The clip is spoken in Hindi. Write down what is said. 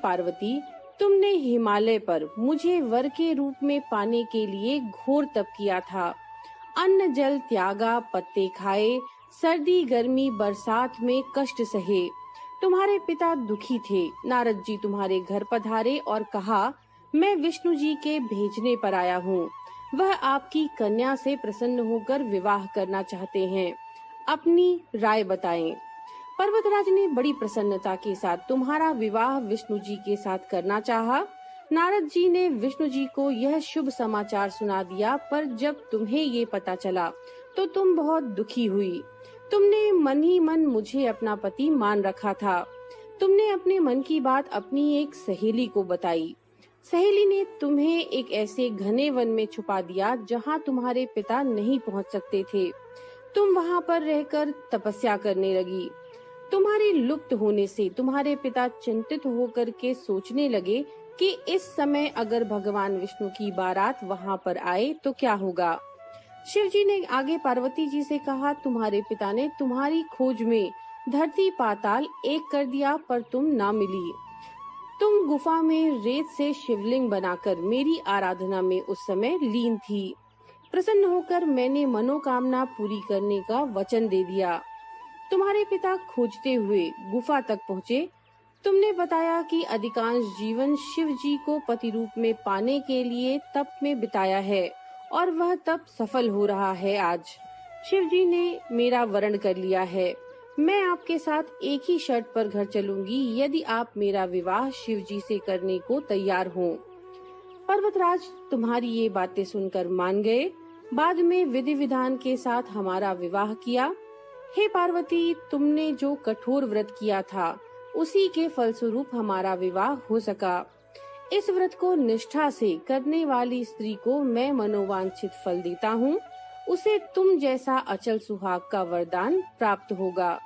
पार्वती, तुमने हिमालय पर मुझे वर के रूप में पाने के लिए घोर तप किया था। अन्न जल त्यागा, पत्ते खाए, सर्दी गर्मी बरसात में कष्ट सहे। तुम्हारे पिता दुखी थे। नारद जी तुम्हारे घर पधारे और कहा, मैं विष्णु जी के भेजने पर आया हूँ। वह आपकी कन्या से प्रसन्न होकर विवाह करना चाहते हैं। अपनी राय बताएं। पर्वतराज ने बड़ी प्रसन्नता के साथ तुम्हारा विवाह विष्णु जी के साथ करना चाहा। नारद जी ने विष्णु जी को यह शुभ समाचार सुना दिया, पर जब तुम्हें ये पता चला तो तुम बहुत दुखी हुई। तुमने मन ही मन मुझे अपना पति मान रखा था। तुमने अपने मन की बात अपनी एक सहेली को बताई। सहेली ने तुम्हें एक ऐसे घने वन में छुपा दिया जहाँ तुम्हारे पिता नहीं पहुँच सकते थे। तुम वहाँ पर रहकर तपस्या करने लगी। तुम्हारे लुप्त होने से तुम्हारे पिता चिंतित होकर के सोचने लगे कि इस समय अगर भगवान विष्णु की बारात वहाँ पर आए तो क्या होगा। शिव जी ने आगे पार्वती जी से कहा, तुम्हारे पिता ने तुम्हारी खोज में धरती पाताल एक कर दिया, पर तुम ना मिली। तुम गुफा में रेत से शिवलिंग बनाकर मेरी आराधना में उस समय लीन थी। प्रसन्न होकर मैंने मनोकामना पूरी करने का वचन दे दिया। तुम्हारे पिता खोजते हुए गुफा तक पहुँचे। तुमने बताया कि अधिकांश जीवन शिव जी को पति रूप में पाने के लिए तप में बिताया है और वह तप सफल हो रहा है। आज शिव जी ने मेरा वरण कर लिया है। मैं आपके साथ एक ही शर्त पर घर चलूंगी, यदि आप मेरा विवाह शिव जी से करने को तैयार हों। पर्वतराज तुम्हारी ये बातें सुनकर मान गए। बाद में विधि विधान के साथ हमारा विवाह किया। हे पार्वती, तुमने जो कठोर व्रत किया था उसी के फलस्वरूप हमारा विवाह हो सका। इस व्रत को निष्ठा से करने वाली स्त्री को मैं मनोवांछित फल देता हूँ। उसे तुम जैसा अचल सुहाग का वरदान प्राप्त होगा।